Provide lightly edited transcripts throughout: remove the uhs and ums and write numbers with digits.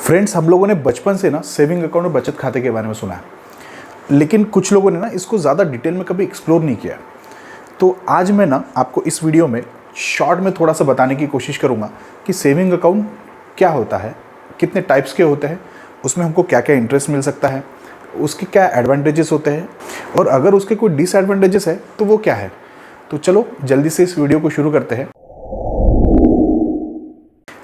Friends, हम लोगों ने बचपन से ना सेविंग अकाउंट और बचत खाते के बारे में सुना है, लेकिन कुछ लोगों ने ना इसको ज़्यादा डिटेल में कभी एक्सप्लोर नहीं किया। तो आज मैं ना आपको इस वीडियो में शॉर्ट में थोड़ा सा बताने की कोशिश करूँगा कि सेविंग अकाउंट क्या होता है, कितने टाइप्स के होते हैं, उसमें हमको क्या क्या इंटरेस्ट मिल सकता है, उसके क्या एडवांटेजेस होते हैं और अगर उसके कोई डिसएडवांटेजेस है तो वो क्या है। तो चलो जल्दी से इस वीडियो को शुरू करते हैं।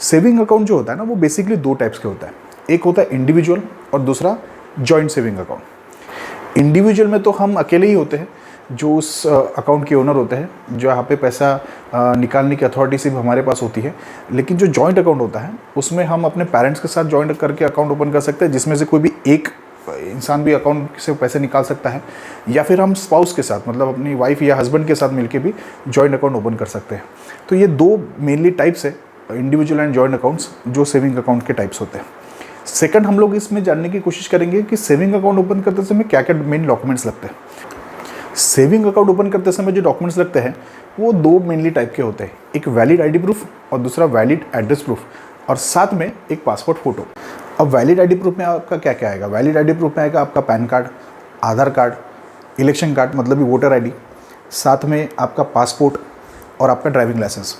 सेविंग अकाउंट जो होता है ना, वो बेसिकली दो टाइप्स के होता है। एक होता है इंडिविजुअल और दूसरा जॉइंट सेविंग अकाउंट। इंडिविजुअल में तो हम अकेले ही होते हैं जो उस अकाउंट के ओनर होते हैं, जो यहाँ पे पैसा निकालने की अथॉरिटी सिर्फ हमारे पास होती है। लेकिन जो जॉइंट अकाउंट होता है उसमें हम अपने पेरेंट्स के साथ जॉइंट करके अकाउंट ओपन कर सकते हैं, जिसमें से कोई भी एक इंसान भी अकाउंट से पैसे निकाल सकता है, या फिर हम स्पाउस के साथ मतलब अपनी वाइफ या हस्बैंड के साथ मिलकर भी जॉइंट अकाउंट ओपन कर सकते हैं। तो ये दो मेनली टाइप्स है, इंडिविजुअल एंड जॉइंट अकाउंट्स, जो सेविंग अकाउंट के टाइप्स होते हैं। सेकंड, हम लोग इसमें जानने की कोशिश करेंगे कि सेविंग अकाउंट ओपन करते समय क्या क्या मेन डॉक्यूमेंट्स लगते हैं। सेविंग अकाउंट ओपन करते समय जो डॉक्यूमेंट्स लगते हैं वो दो मेनली टाइप के होते हैं, एक वैलिड आईडी प्रूफ और दूसरा वैलिड एड्रेस प्रूफ, और साथ में एक पासपोर्ट फोटो। अब वैलिड आईडी प्रूफ में आपका क्या क्या आएगा? वैलिड आईडी प्रूफ में आएगा आपका पैन कार्ड, आधार कार्ड, इलेक्शन कार्ड मतलब कि वोटर आईडी, साथ में आपका पासपोर्ट और आपका ड्राइविंग लाइसेंस,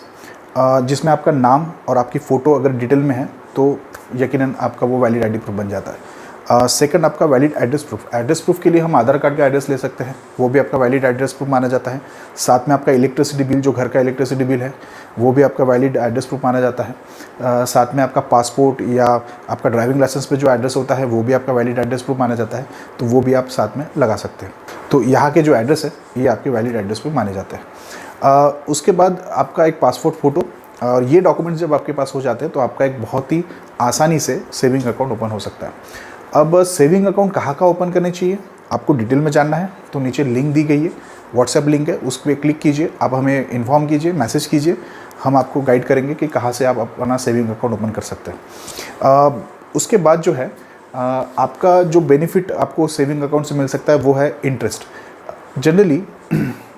जिसमें आपका नाम और आपकी फ़ोटो अगर डिटेल में है तो यकीनन आपका वो वैलिड आईडी प्रूफ बन जाता है। सेकंड, आपका valid address proof. Address proof के लिए हम आधार कार्ड का एड्रेस ले सकते हैं, वो भी आपका वैलिड एड्रेस प्रूफ माना जाता है। साथ में आपका इलेक्ट्रिसिटी बिल, जो घर का इलेक्ट्रिसिटी बिल है, वो भी आपका वैलिड एड्रेस प्रूफ माना जाता है। साथ में आपका पासपोर्ट या आपका ड्राइविंग लाइसेंस पे जो एड्रेस होता है वो भी आपका वैलिड एड्रेस प्रूफ माना जाता है, तो वो भी आप साथ में लगा सकते हैं। तो यहाँ के जो एड्रेस है ये आपके वैलिड एड्रेस प्रूफ माने जाते हैं। उसके बाद आपका एक पासपोर्ट फ़ोटो, और ये डॉक्यूमेंट्स जब आपके पास हो जाते हैं तो आपका एक बहुत ही आसानी से सेविंग अकाउंट ओपन हो सकता है। अब सेविंग अकाउंट कहाँ ओपन करने चाहिए, आपको डिटेल में जानना है तो नीचे लिंक दी गई है, व्हाट्सएप लिंक है, उस पर क्लिक कीजिए, आप हमें इन्फॉर्म कीजिए, मैसेज कीजिए, हम आपको गाइड करेंगे कि कहाँ से आप अपना सेविंग अकाउंट ओपन कर सकते हैं। उसके बाद जो है आपका जो बेनिफिट आपको सेविंग अकाउंट से मिल सकता है वो है इंटरेस्ट। जनरली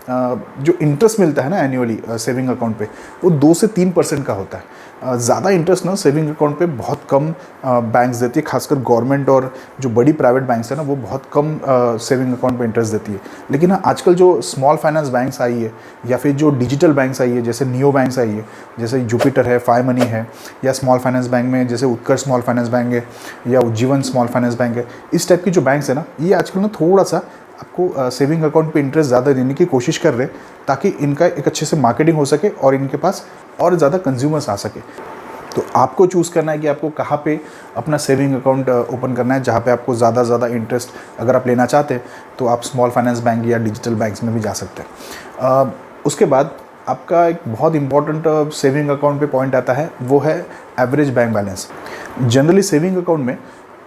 जो इंटरेस्ट मिलता है ना एनुअली सेविंग अकाउंट पे, वो 2 से 3% का होता है। ज़्यादा इंटरेस्ट ना सेविंग अकाउंट पे बहुत कम बैंक्स देती है, खासकर गवर्नमेंट और जो बड़ी प्राइवेट बैंक्स है ना, वो बहुत कम सेविंग अकाउंट पे इंटरेस्ट देती है। लेकिन हाँ, आजकल जो स्मॉल फाइनेंस बैंक्स आई है या फिर जो डिजिटल बैंक्स आई है, जैसे नियो बैंक्स आई है, जैसे जुपिटर है, फाइव मनी है, या स्मॉल फाइनेंस बैंक में जैसे उत्कर्ष स्मॉल फाइनेंस बैंक है या उज्जीवन स्मॉल फाइनेंस बैंक है, इस टाइप की जो बैंक्स है ना, ये आजकल ना थोड़ा सा आपको सेविंग अकाउंट पे इंटरेस्ट ज़्यादा देने की कोशिश कर रहे हैं, ताकि इनका एक अच्छे से मार्केटिंग हो सके और इनके पास और ज़्यादा कंज्यूमर्स आ सके। तो आपको चूज़ करना है कि आपको कहाँ पे अपना सेविंग अकाउंट ओपन करना है, जहाँ पे आपको ज़्यादा इंटरेस्ट अगर आप लेना चाहते हैं तो आप स्मॉल फाइनेंस बैंक या डिजिटल बैंक्स में भी जा सकते हैं। उसके बाद आपका एक बहुत इंपॉर्टेंट सेविंग अकाउंट पे पॉइंट आता है, वो है average bank balance. Generally saving account में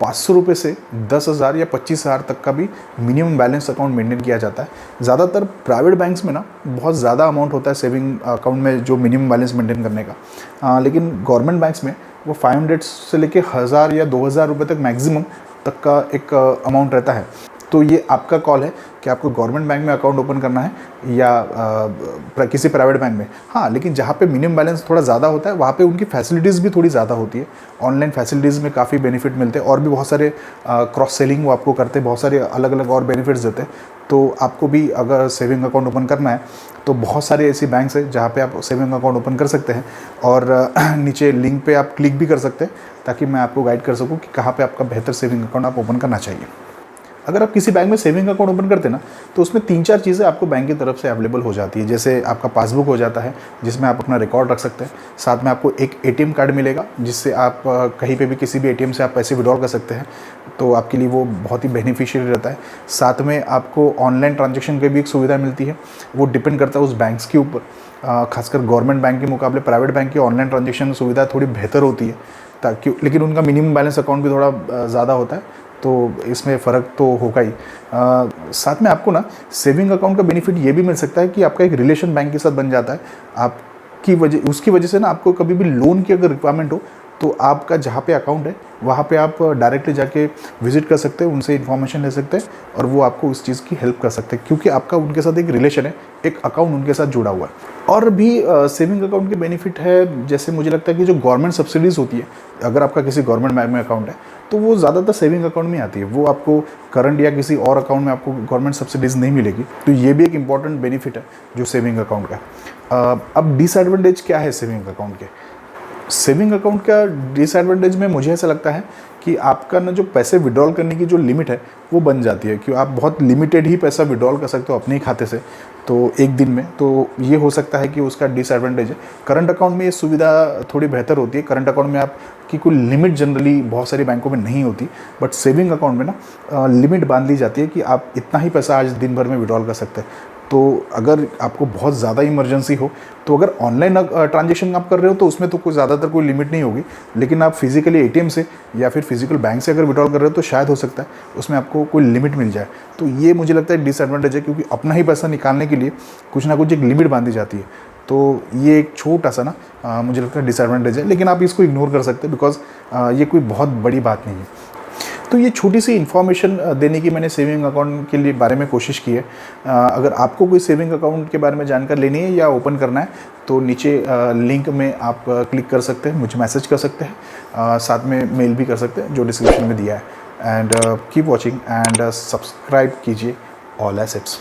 500 रुपये से 10,000 या 25,000 तक का भी मिनिमम बैलेंस अकाउंट मेंटेन किया जाता है। ज़्यादातर प्राइवेट बैंक्स में ना बहुत ज़्यादा अमाउंट होता है सेविंग अकाउंट में जो मिनिमम बैलेंस मेंटेन करने का, लेकिन गवर्नमेंट बैंक्स में वो 500 से लेके 1,000 या 2,000 रुपये तक मैक्सिमम तक का एक अमाउंट रहता है। तो ये आपका कॉल है कि आपको गवर्नमेंट बैंक में अकाउंट ओपन करना है या किसी प्राइवेट बैंक में। हाँ, लेकिन जहाँ पे मिनिमम बैलेंस थोड़ा ज़्यादा होता है वहाँ पे उनकी फैसिलिटीज़ भी थोड़ी ज़्यादा होती है। ऑनलाइन फैसिलिटीज़ में काफ़ी बेनिफिट मिलते हैं और भी बहुत सारे क्रॉस सेलिंग वो आपको करते हैं, बहुत सारे अलग अलग और बेनिफिट्स देते हैं। तो आपको भी अगर सेविंग अकाउंट ओपन करना है तो बहुत सारे ऐसी बैंक्स हैं जहाँ पे आप सेविंग अकाउंट ओपन कर सकते हैं, और नीचे लिंक पे आप क्लिक भी कर सकते हैं ताकि मैं आपको गाइड कर सकूँ कि कहाँ पे आपका बेहतर सेविंग अकाउंट आप ओपन करना चाहिए। अगर आप किसी बैंक में सेविंग अकाउंट ओपन करते हैं ना, तो उसमें 3-4 चीज़ें आपको बैंक की तरफ से अवेलेबल हो जाती है। जैसे आपका पासबुक हो जाता है जिसमें आप अपना रिकॉर्ड रख सकते हैं, साथ में आपको एक एटीएम कार्ड मिलेगा जिससे आप कहीं पे भी किसी भी एटीएम से आप पैसे विड्रॉल कर सकते हैं, तो आपके लिए वो बहुत ही बेनिफिशियल रहता है। साथ में आपको ऑनलाइन ट्रांजेक्शन की भी एक सुविधा मिलती है, वो डिपेंड करता है उस बैंक्स के ऊपर। खासकर गवर्नमेंट बैंक के मुकाबले प्राइवेट बैंक की ऑनलाइन ट्रांजेक्शन सुविधा थोड़ी बेहतर होती है, ताकि लेकिन उनका मिनिमम बैलेंस अकाउंट भी थोड़ा ज़्यादा होता है, तो इसमें फ़र्क तो होगा ही। साथ में आपको ना सेविंग अकाउंट का बेनिफिट ये भी मिल सकता है कि आपका एक रिलेशन बैंक के साथ बन जाता है। आपकी उसकी वजह से ना आपको कभी भी लोन की अगर रिक्वायरमेंट हो तो आपका जहाँ पे अकाउंट है वहाँ पे आप डायरेक्टली जाके विजिट कर सकते हैं, उनसे इन्फॉर्मेशन ले सकते हैं और वो आपको उस चीज़ की हेल्प कर सकते हैं, क्योंकि आपका उनके साथ एक रिलेशन है, एक अकाउंट उनके साथ जुड़ा हुआ है। और भी सेविंग अकाउंट के बेनिफिट है, जैसे मुझे लगता है कि जो गवर्नमेंट सब्सिडीज़ होती है, अगर आपका किसी गवर्नमेंट बैंक में अकाउंट है तो वो ज़्यादातर सेविंग अकाउंट में आती है, वो आपको करंट या किसी और अकाउंट में आपको गवर्नमेंट सब्सिडीज़ नहीं मिलेगी। तो ये भी एक इंपॉर्टेंट बेनिफिट है जो सेविंग अकाउंट का। अब डिसएडवांटेज क्या है सेविंग अकाउंट के? सेविंग अकाउंट का डिसएडवांटेज में मुझे ऐसा लगता है कि आपका ना जो पैसे विड्रॉल करने की जो लिमिट है वो बन जाती है, कि आप बहुत लिमिटेड ही पैसा विड्रॉल कर सकते हो अपने ही खाते से, तो एक दिन में। तो ये हो सकता है कि उसका डिसएडवांटेज है। करंट अकाउंट में ये सुविधा थोड़ी बेहतर होती है। करंट अकाउंट में आपकी कोई लिमिट जनरली बहुत सारी बैंकों में नहीं होती, बट सेविंग अकाउंट में ना लिमिट बांध ली जाती है कि आप इतना ही पैसा आज दिन भर में विड्रॉल कर सकते हैं। तो अगर आपको बहुत ज़्यादा इमरजेंसी हो तो अगर ऑनलाइन ट्रांजेक्शन आप कर रहे हो तो उसमें तो कोई ज़्यादातर कोई लिमिट नहीं होगी, लेकिन आप फिजिकली एटीएम से या फिर फिजिकल बैंक से अगर विड्रॉल कर रहे हो तो शायद हो सकता है उसमें आपको कोई लिमिट मिल जाए। तो ये मुझे लगता है डिसएडवांटेज है, क्योंकि अपना ही पैसा निकालने के लिए कुछ ना कुछ एक लिमिट बांधी जाती है। तो ये एक छोटा सा ना मुझे लगता है डिसएडवांटेज है, लेकिन आप इसको इग्नोर कर सकते हैं, बिकॉज ये कोई बहुत बड़ी बात नहीं है। तो ये छोटी सी इन्फॉर्मेशन देने की मैंने सेविंग अकाउंट के लिए बारे में कोशिश की है। अगर आपको कोई सेविंग अकाउंट के बारे में जानकारी लेनी है या ओपन करना है तो नीचे लिंक में आप क्लिक कर सकते हैं, मुझे मैसेज कर सकते हैं, साथ में मेल भी कर सकते हैं जो डिस्क्रिप्शन में दिया है। And keep watching and subscribe कीजिए ऑल एसेट्स।